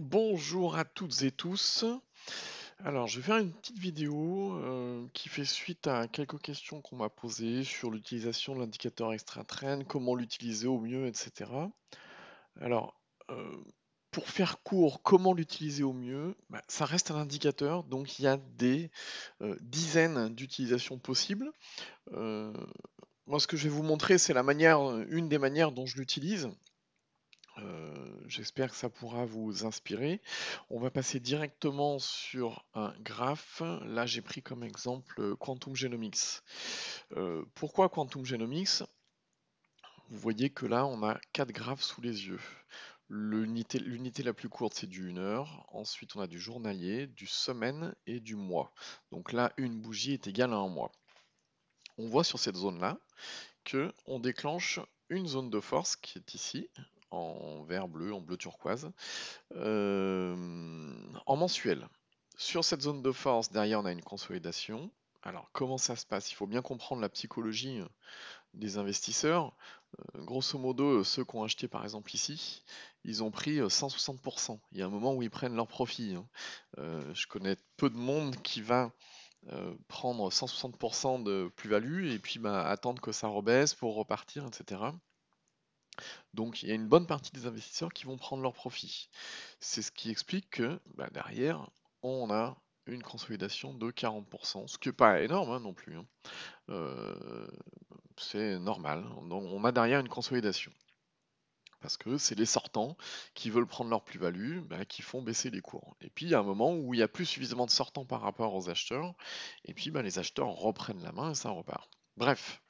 Bonjour à toutes et tous. Alors, je vais faire une petite vidéo qui fait suite à quelques questions qu'on m'a posées sur l'utilisation de l'indicateur extra trend, comment l'utiliser au mieux, etc. Alors, euh, pour faire court, comment l'utiliser au mieux? Ça reste un indicateur, donc il y a des dizaines d'utilisations possibles. Euh, Moi, ce que je vais vous montrer, c'est une des manières dont je l'utilise. J'espère que ça pourra vous inspirer. On va passer directement sur un graphe. Là, j'ai pris comme exemple Quantum Genomics. Pourquoi Quantum Genomics? Vous voyez que là, on a quatre graphes sous les yeux. L'unité la plus courte, c'est du 1 heure. Ensuite, on a du journalier, du semaine et du mois. Donc là, une bougie est égale à un mois. On voit sur cette zone-là que on déclenche une zone de force qui est ici, en vert bleu, en bleu turquoise, en mensuel. Sur cette zone de force, derrière, on a une consolidation. Alors, comment ça se passe? Il faut bien comprendre la psychologie des investisseurs. Grosso modo, ceux qui ont acheté par exemple ici, ils ont pris 160%. Il y a un moment où ils prennent leur profit, hein. Je connais peu de monde qui va prendre 160% de plus-value et puis attendre que ça rebaisse pour repartir, etc. Donc il y a une bonne partie des investisseurs qui vont prendre leur profit. C'est ce qui explique que derrière, on a une consolidation de 40%, ce qui n'est pas énorme non plus, hein. Euh, c'est normal. Donc, on a derrière une consolidation. Parce que c'est les sortants qui veulent prendre leur plus-value, qui font baisser les cours. Et puis il y a un moment où il n'y a plus suffisamment de sortants par rapport aux acheteurs, et puis les acheteurs reprennent la main et ça repart. Bref,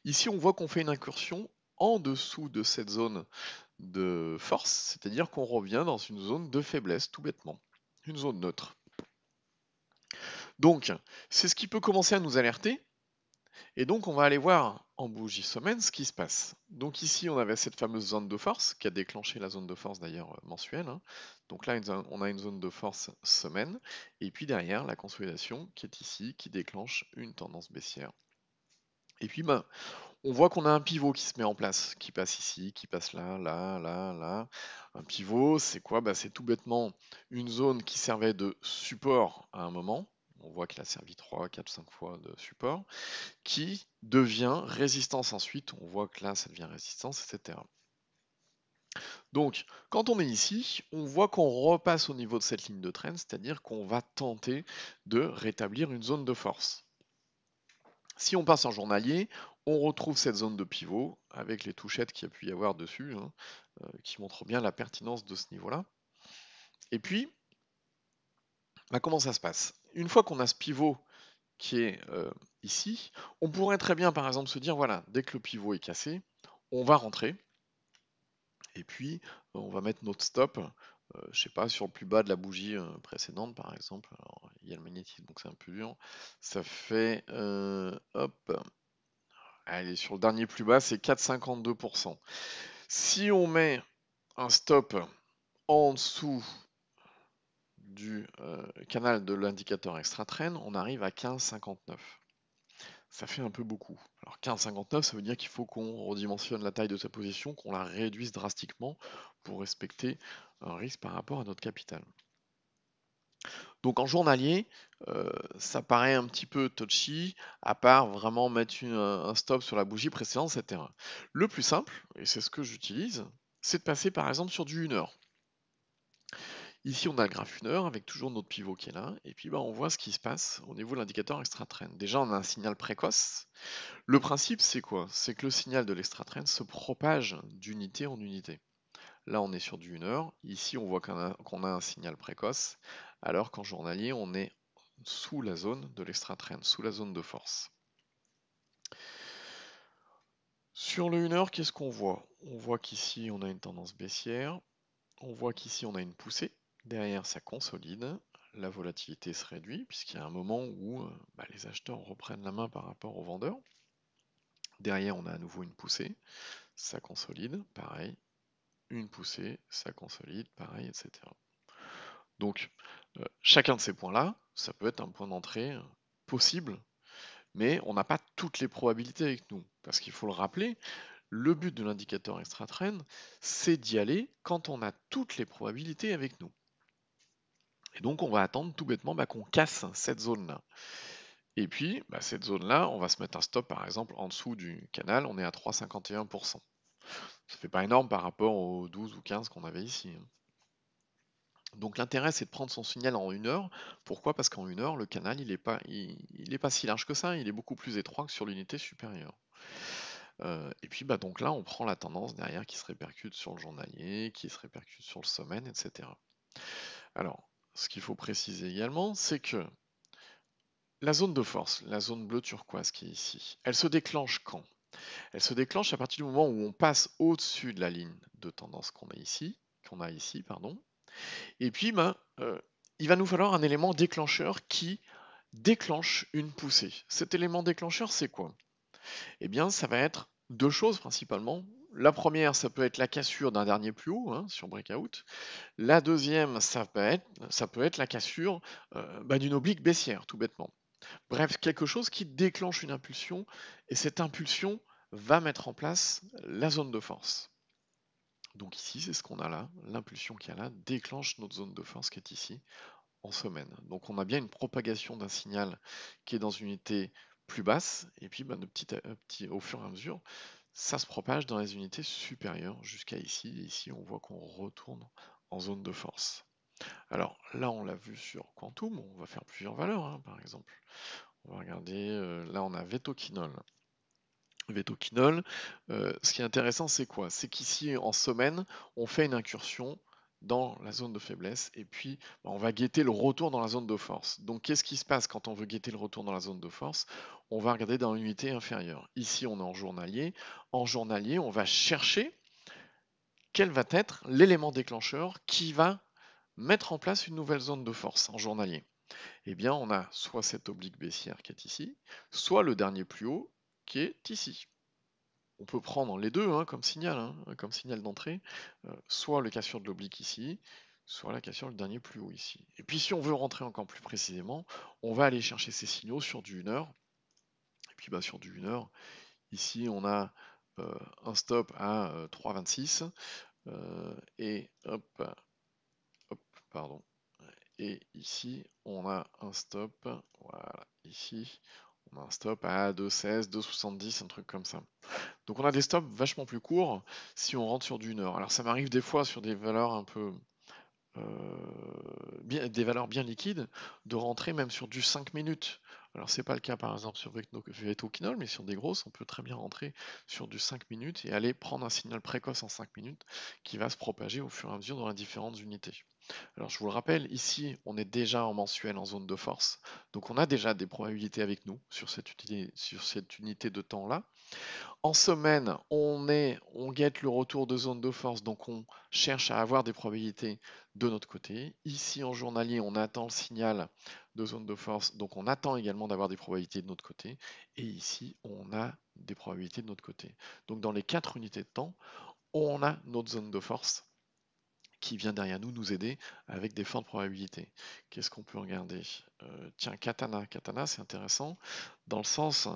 ici on voit qu'on fait une incursion en dessous de cette zone de force, c'est-à-dire qu'on revient dans une zone de faiblesse, tout bêtement, une zone neutre. Donc, c'est ce qui peut commencer à nous alerter, et donc on va aller voir en bougie semaine ce qui se passe. Donc ici, on avait cette fameuse zone de force, qui a déclenché la zone de force d'ailleurs mensuelle, hein. Donc là, on a une zone de force semaine, et puis derrière, la consolidation qui est ici, qui déclenche une tendance baissière. Et puis, on voit qu'on a un pivot qui se met en place, qui passe ici, qui passe là, là, là, là. Un pivot, c'est quoi? C'est tout bêtement une zone qui servait de support à un moment. On voit qu'il a servi 3, 4, 5 fois de support, qui devient résistance ensuite. On voit que là, ça devient résistance, etc. Donc, quand on est ici, on voit qu'on repasse au niveau de cette ligne de trend, c'est-à-dire qu'on va tenter de rétablir une zone de force. Si on passe en journalier, on retrouve cette zone de pivot avec les touchettes qu'il y a pu y avoir dessus, hein, qui montrent bien la pertinence de ce niveau-là. Et puis, comment ça se passe? Une fois qu'on a ce pivot qui est ici, on pourrait très bien par exemple se dire, voilà, dès que le pivot est cassé, on va rentrer, et puis on va mettre notre stop, je sais pas, sur le plus bas de la bougie précédente par exemple. Alors, il y a le magnétisme, donc c'est un peu dur. Ça fait, hop, allez, sur le dernier plus bas, c'est 4,52%. Si on met un stop en dessous du canal de l'indicateur extra trend, on arrive à 15,59. Ça fait un peu beaucoup. Alors 15,59, ça veut dire qu'il faut qu'on redimensionne la taille de sa position, qu'on la réduise drastiquement pour respecter un risque par rapport à notre capital. Donc en journalier, ça paraît un petit peu touchy, à part vraiment mettre un stop sur la bougie précédente, etc. Le plus simple, et c'est ce que j'utilise, c'est de passer par exemple sur du 1 heure. Ici, on a le graphe 1 heure avec toujours notre pivot qui est là, et puis on voit ce qui se passe au niveau de l'indicateur extra trend. Déjà, on a un signal précoce. Le principe, c'est quoi? C'est que le signal de l'extra trend se propage d'unité en unité. Là, on est sur du 1 heure. Ici, on voit qu'on a un signal précoce, alors qu'en journalier, on est sous la zone de l'extra trend, sous la zone de force. Sur le 1 heure, qu'est-ce qu'on voit? On voit qu'ici, on a une tendance baissière. On voit qu'ici, on a une poussée. Derrière, ça consolide. La volatilité se réduit, puisqu'il y a un moment où les acheteurs reprennent la main par rapport aux vendeurs. Derrière, on a à nouveau une poussée. Ça consolide, pareil. Une poussée, ça consolide, pareil, etc. Donc, chacun de ces points-là, ça peut être un point d'entrée possible, mais on n'a pas toutes les probabilités avec nous. Parce qu'il faut le rappeler, Le but de l'indicateur extra trend, c'est d'y aller quand on a toutes les probabilités avec nous. Et donc on va attendre tout bêtement qu'on casse cette zone-là. Et puis cette zone-là, on va se mettre un stop par exemple en dessous du canal, on est à 3,51%. Ça fait pas énorme par rapport aux 12 ou 15 qu'on avait ici. Donc l'intérêt c'est de prendre son signal en 1 heure. Pourquoi? Parce qu'en 1 heure, le canal il est pas si large que ça, il est beaucoup plus étroit que sur l'unité supérieure. Et puis donc là, on prend la tendance derrière qui se répercute sur le journalier, qui se répercute sur le semaine, etc. Alors, ce qu'il faut préciser également, c'est que la zone de force, la zone bleu turquoise qui est ici, elle se déclenche quand? Elle se déclenche à partir du moment où on passe au-dessus de la ligne de tendance qu'on a ici, pardon. Et puis, il va nous falloir un élément déclencheur qui déclenche une poussée. Cet élément déclencheur, c'est quoi? Eh bien, ça va être deux choses principalement. La première, ça peut être la cassure d'un dernier plus haut sur breakout. La deuxième, ça peut être la cassure d'une oblique baissière, tout bêtement. Bref, quelque chose qui déclenche une impulsion, et cette impulsion va mettre en place la zone de force. Donc ici, c'est ce qu'on a là, l'impulsion qu'il y a là déclenche notre zone de force qui est ici, en semaine. Donc on a bien une propagation d'un signal qui est dans une unité plus basse, et puis de petit à petit, au fur et à mesure, ça se propage dans les unités supérieures jusqu'à ici. Et ici, on voit qu'on retourne en zone de force. Alors là, on l'a vu sur Quantum, on va faire plusieurs valeurs, par exemple. On va regarder, là on a Vetoquinol. Vetoquinol, ce qui est intéressant, c'est quoi? C'est qu'ici, en semaine, on fait une incursion dans la zone de faiblesse et puis on va guetter le retour dans la zone de force. Donc qu'est-ce qui se passe quand on veut guetter le retour dans la zone de force? On va regarder dans l'unité inférieure. Ici, on est en journalier. En journalier, on va chercher quel va être l'élément déclencheur qui va mettre en place une nouvelle zone de force en journalier. Eh bien, on a soit cette oblique baissière qui est ici, soit le dernier plus haut qui est ici. On peut prendre les deux comme signal d'entrée, soit le cassure de l'oblique ici, soit la cassure du dernier plus haut ici. Et puis si on veut rentrer encore plus précisément, on va aller chercher ces signaux sur du 1 heure. Et puis sur du 1 heure, ici on a un stop à 3,26 et pardon. Et ici on a un stop, voilà, ici on a un stop à 2,16, 2,70, un truc comme ça. Donc on a des stops vachement plus courts si on rentre sur du 1 heure. Alors ça m'arrive des fois sur des valeurs un peu des valeurs bien liquides de rentrer même sur du 5 minutes. Alors c'est pas le cas par exemple sur Vetoquinol, mais sur des grosses, on peut très bien rentrer sur du 5 minutes et aller prendre un signal précoce en 5 minutes qui va se propager au fur et à mesure dans les différentes unités. Alors je vous le rappelle, ici on est déjà en mensuel en zone de force, donc on a déjà des probabilités avec nous sur cette unité de temps là. En semaine, on guette le retour de zone de force, donc on cherche à avoir des probabilités de notre côté. Ici, en journalier, on attend le signal de zone de force, donc on attend également d'avoir des probabilités de notre côté. Et ici, on a des probabilités de notre côté. Donc dans les 4 unités de temps, on a notre zone de force qui vient derrière nous aider avec des fortes probabilités. Qu'est-ce qu'on peut regarder? Tiens, Katana. Katana, c'est intéressant dans le sens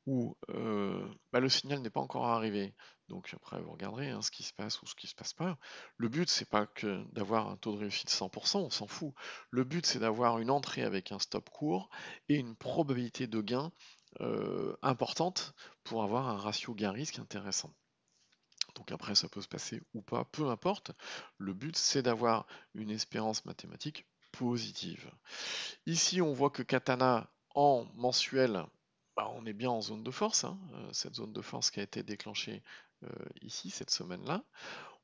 où le signal n'est pas encore arrivé. Donc après, vous regarderez ce qui se passe ou ce qui se passe pas. Le but, c'est pas que d'avoir un taux de réussite 100%, on s'en fout. Le but, c'est d'avoir une entrée avec un stop court et une probabilité de gain importante pour avoir un ratio gain-risque intéressant. Donc après, ça peut se passer ou pas, peu importe. Le but, c'est d'avoir une espérance mathématique positive. Ici, on voit que Katana, en mensuel, on est bien en zone de force. Cette zone de force qui a été déclenchée ici, cette semaine-là.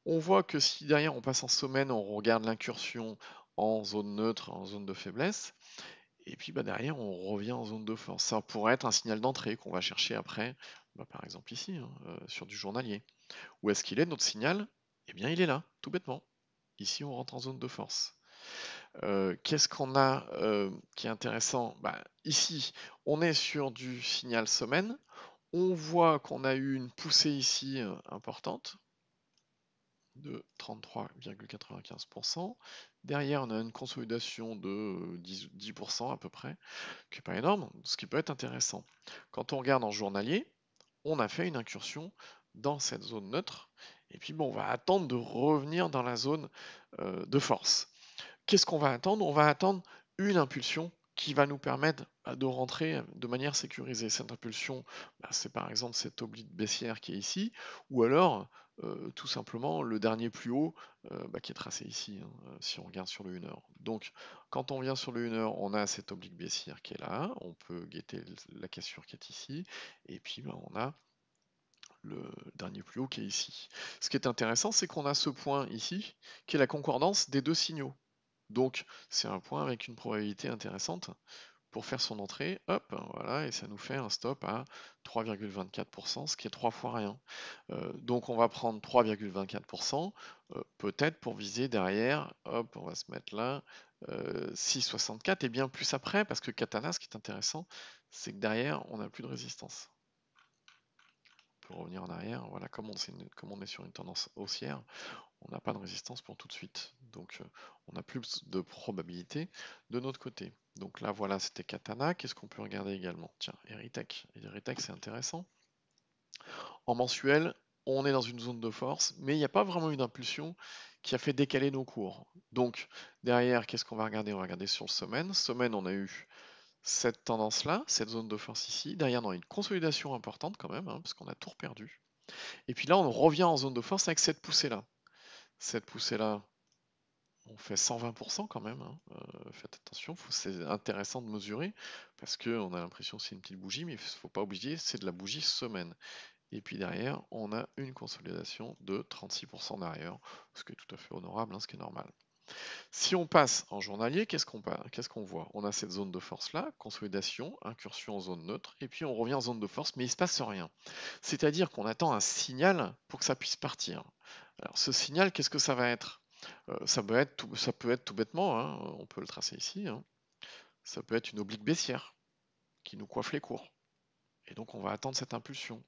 On voit que si derrière on passe en semaine, on regarde l'incursion en zone neutre, en zone de faiblesse. Et puis derrière, on revient en zone de force. Ça pourrait être un signal d'entrée qu'on va chercher après, par exemple ici, sur du journalier. Où est-ce qu'il est notre signal? Eh bien, il est là, tout bêtement. Ici, on rentre en zone de force. Qu'est-ce qu'on a qui est intéressant? Ici, on est sur du signal semaine. On voit qu'on a eu une poussée ici importante de 33,95%. Derrière, on a une consolidation de 10% à peu près, qui n'est pas énorme, ce qui peut être intéressant. Quand on regarde en journalier, on a fait une incursion dans cette zone neutre, et puis bon, on va attendre de revenir dans la zone de force. Qu'est-ce qu'on va attendre? On va attendre une impulsion qui va nous permettre de rentrer de manière sécurisée. Cette impulsion, c'est par exemple cette oblique baissière qui est ici, ou alors tout simplement le dernier plus haut qui est tracé ici, hein, si on regarde sur le 1 heure. Donc quand on vient sur le 1 heure, on a cette oblique baissière qui est là, on peut guetter la cassure qui est ici, et puis on a le dernier plus haut qui est ici. Ce qui est intéressant, c'est qu'on a ce point ici, qui est la concordance des deux signaux. Donc c'est un point avec une probabilité intéressante pour faire son entrée, hop, voilà, et ça nous fait un stop à 3,24%, ce qui est 3 fois rien. Donc on va prendre 3,24%, peut-être pour viser derrière, hop, on va se mettre là, 6,64 et bien plus après, parce que Katana, ce qui est intéressant, c'est que derrière, on n'a plus de résistance. On peut revenir en arrière, voilà, comme on est sur une tendance haussière, on n'a pas de résistance pour tout de suite. Donc on a plus de probabilité de notre côté. Donc là voilà, c'était Katana. Qu'est-ce qu'on peut regarder également? Tiens, Eritech. Eritech, c'est intéressant. En mensuel, on est dans une zone de force, mais il n'y a pas vraiment une impulsion qui a fait décaler nos cours. Donc derrière, qu'est-ce qu'on va regarder? On va regarder sur le semaine. Semaine, on a eu cette tendance-là, cette zone de force ici. Derrière, on a une consolidation importante quand même, hein, parce qu'on a tout perdu. Et puis là, on revient en zone de force avec cette poussée-là. Cette poussée-là, on fait 120% quand même, hein. Faites attention, c'est intéressant de mesurer parce qu'on a l'impression que c'est une petite bougie, mais il ne faut pas oublier, c'est de la bougie semaine. Et puis derrière, on a une consolidation de 36% derrière, ce qui est tout à fait honorable, hein, ce qui est normal. Si on passe en journalier, qu'est-ce qu'on voit? On a cette zone de force là, consolidation, incursion en zone neutre, et puis on revient en zone de force, mais il ne se passe rien. C'est-à-dire qu'on attend un signal pour que ça puisse partir. Alors ce signal, qu'est-ce que ça va être? Ça peut être tout bêtement, hein, on peut le tracer ici, hein, ça peut être une oblique baissière qui nous coiffe les cours. Et donc on va attendre cette impulsion.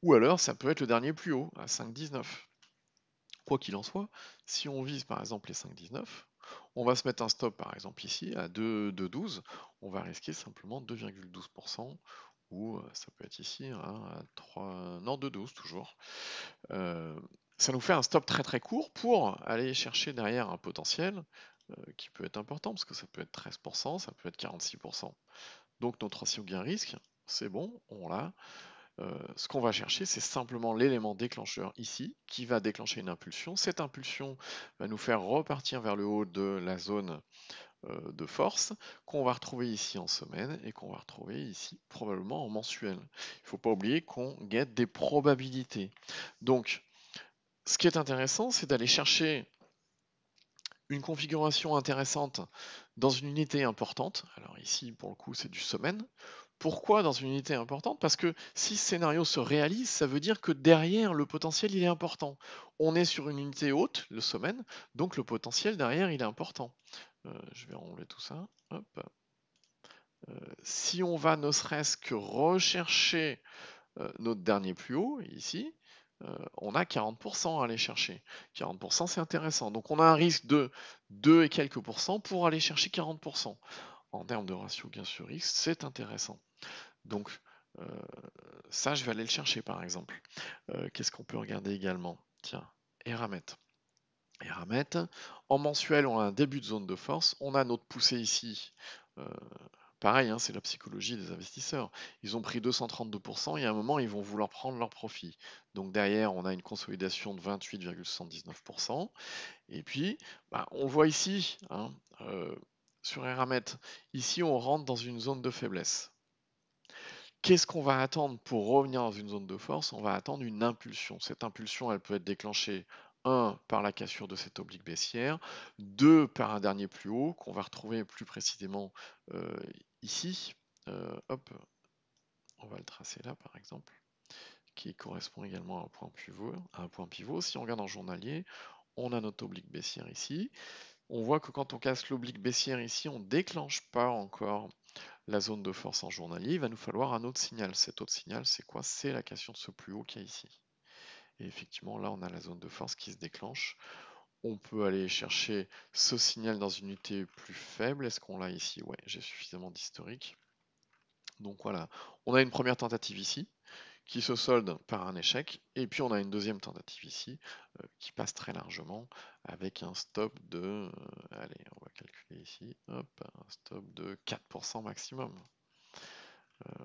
Ou alors ça peut être le dernier plus haut, à 5,19. Quoi qu'il en soit, si on vise par exemple les 5,19, on va se mettre un stop par exemple ici à 2,12, on va risquer simplement 2,12%, ou ça peut être ici hein, à 3, non 2,12 toujours. Ça nous fait un stop très très court pour aller chercher derrière un potentiel qui peut être important, parce que ça peut être 13%, ça peut être 46%. Donc notre ratio gain-risque, c'est bon, on l'a. Ce qu'on va chercher, c'est simplement l'élément déclencheur ici, qui va déclencher une impulsion. Cette impulsion va nous faire repartir vers le haut de la zone de force, qu'on va retrouver ici en semaine, et qu'on va retrouver ici probablement en mensuel. Il ne faut pas oublier qu'on guette des probabilités. Donc, ce qui est intéressant, c'est d'aller chercher une configuration intéressante dans une unité importante. Alors ici, pour le coup, c'est du semaine. Pourquoi dans une unité importante? Parce que si ce scénario se réalise, ça veut dire que derrière, le potentiel, il est important. On est sur une unité haute, le semaine, donc le potentiel derrière, il est important. Je vais enlever tout ça. Hop. Si on va ne serait-ce que rechercher notre dernier plus haut, ici, on a 40% à aller chercher. 40%, c'est intéressant. Donc on a un risque de 2 et quelques pourcents pour aller chercher 40%. En termes de ratio gain sur risque, c'est intéressant. Donc ça, je vais aller le chercher par exemple. Qu'est-ce qu'on peut regarder également? Tiens, Eramet. Eramet, en mensuel, on a un début de zone de force. On a notre poussée ici. Pareil, hein, c'est la psychologie des investisseurs. Ils ont pris 232% et à un moment, ils vont vouloir prendre leur profit. Donc derrière, on a une consolidation de 28,79%. Et puis, on le voit ici, hein, sur Eramet. Ici, on rentre dans une zone de faiblesse. Qu'est-ce qu'on va attendre pour revenir dans une zone de force? On va attendre une impulsion. Cette impulsion, elle peut être déclenchée, 1, par la cassure de cette oblique baissière, 2, par un dernier plus haut, qu'on va retrouver plus précisément ici. Hop, on va le tracer là par exemple, qui correspond également à un point pivot. Si on regarde en journalier, on a notre oblique baissière ici. On voit que quand on casse l'oblique baissière ici, on ne déclenche pas encore la zone de force en journalier. Il va nous falloir un autre signal. Cet autre signal, c'est quoi? C'est la cassure de ce plus haut qu'il y a ici. Et effectivement, là, on a la zone de force qui se déclenche. On peut aller chercher ce signal dans une unité plus faible. Est-ce qu'on l'a ici? Ouais, j'ai suffisamment d'historique. Donc voilà, on a une première tentative ici, qui se solde par un échec. Et puis on a une deuxième tentative ici qui passe très largement avec un stop de, allez, on va calculer ici, hop, un stop de 4% maximum.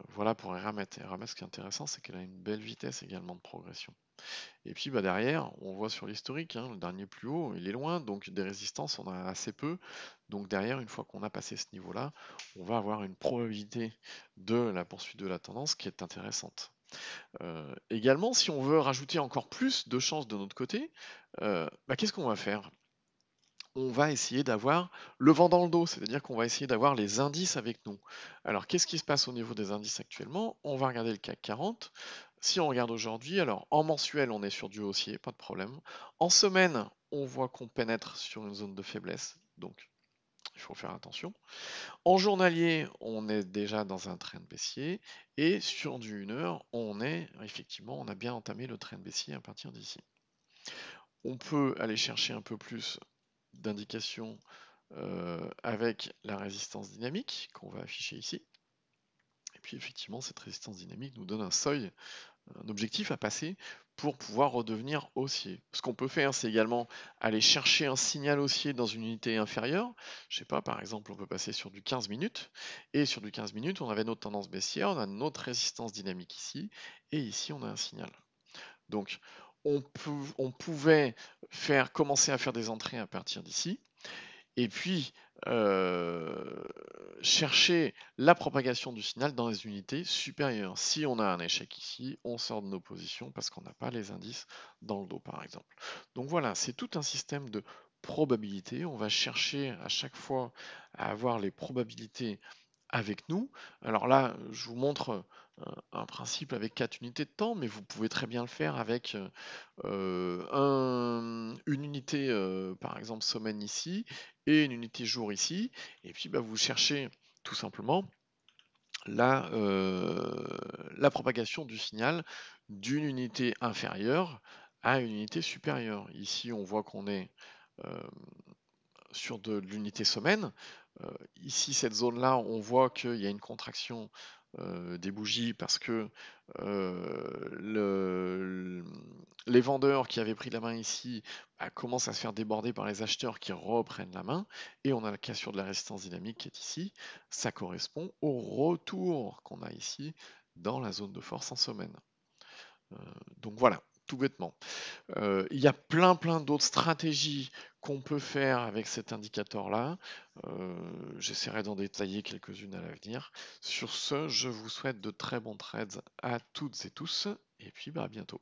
Voilà pour Eramet. Eramet, ce qui est intéressant, c'est qu'elle a une belle vitesse également de progression. Et puis bah, derrière, on voit sur l'historique, hein, le dernier plus haut, il est loin, donc des résistances, on en a assez peu. Donc derrière, une fois qu'on a passé ce niveau-là, on va avoir une probabilité de la poursuite de la tendance qui est intéressante. Également, si on veut rajouter encore plus de chances de notre côté, bah, qu'est-ce qu'on va faire? On va essayer d'avoir le vent dans le dos, c'est-à-dire qu'on va essayer d'avoir les indices avec nous. Alors, qu'est-ce qui se passe au niveau des indices actuellement? On va regarder le CAC 40. Si on regarde aujourd'hui, alors en mensuel, on est sur du haussier, pas de problème. En semaine, on voit qu'on pénètre sur une zone de faiblesse, donc il faut faire attention. En journalier, on est déjà dans un trend baissier, et sur du 1 heure, on est effectivement, on a bien entamé le trend baissier à partir d'ici. On peut aller chercher un peu plus d'indications avec la résistance dynamique qu'on va afficher ici. Et puis effectivement, cette résistance dynamique nous donne un seuil, un objectif à passer pour pouvoir redevenir haussier. Ce qu'on peut faire, c'est également aller chercher un signal haussier dans une unité inférieure. Je sais pas, par exemple, on peut passer sur du 15 minutes. Et sur du 15 minutes, on avait notre tendance baissière, on a notre résistance dynamique ici. Et ici, on a un signal. Donc, on pouvait commencer à faire des entrées à partir d'ici. Et puis, chercher la propagation du signal dans les unités supérieures. Si on a un échec ici, on sort de nos positions parce qu'on n'a pas les indices dans le dos, par exemple. Donc voilà, c'est tout un système de probabilité. On va chercher à chaque fois à avoir les probabilités avec nous. Alors là, je vous montre un principe avec 4 unités de temps, mais vous pouvez très bien le faire avec une unité, par exemple, semaine ici, et une unité jour ici. Et puis, bah, vous cherchez tout simplement la propagation du signal d'une unité inférieure à une unité supérieure. Ici, on voit qu'on est sur de l'unité semaine. Ici, cette zone-là, on voit qu'il y a une contraction des bougies parce que les vendeurs qui avaient pris la main ici bah, commencent à se faire déborder par les acheteurs qui reprennent la main. Et on a la cassure de la résistance dynamique qui est ici. Ça correspond au retour qu'on a ici dans la zone de force en semaine. Donc voilà, tout bêtement. Il y a plein d'autres stratégies qu'on peut faire avec cet indicateur-là. J'essaierai d'en détailler quelques-unes à l'avenir. Sur ce, je vous souhaite de très bons trades à toutes et tous, et puis bah, à bientôt.